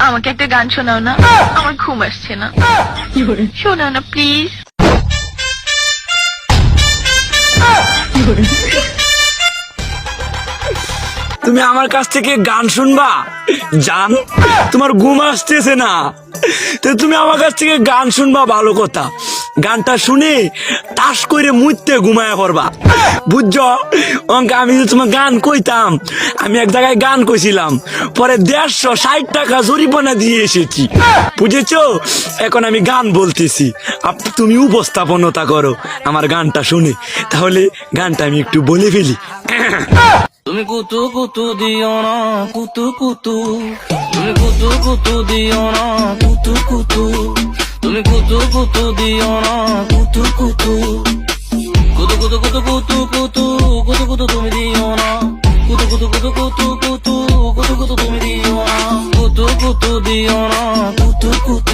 আমাকে একটা গান শোনাও না, আমার ঘুম আসছে না। শোনাও না প্লিজ। তুমি আমার কাছ থেকে গান শুনবা জান? তোমার ঘুম আসতেছে না তো তুমি আমার কাছ থেকে গান শুনবা, ভালো কথা। গানটা শুনে টাস করে মুইতে ঘুমায়া পড়বা, বুঝছো? অঙ্কে আমি যে তোমার গান কইতাম, আমি এক জায়গায় গান কইছিলাম, পরে 160 টাকা জরিমানা দিয়ে এসেছি, বুঝেছো? এখন আমি গান বলতেছি, তুমি উপস্থাপনতা করো আমার গানটা শুনে। তাহলে গানটা আমি একটু বলে ফেলি। তুমি কুতু কুতু দিও না কুতু কুতু, তুমি কুতু কুতু দিও না কুতু কুতু, তুমি কুতু কুতু দিও না কুতু কুতু, কুতু কুতু কুতু কুতু কুতু কুতু কুতু তুমি দিও না, কুতু কুতু কুতু কুতু কুতু কুতু কুতু তুমি দিও না, কুতু কুতু দিও না কুতু কুতু।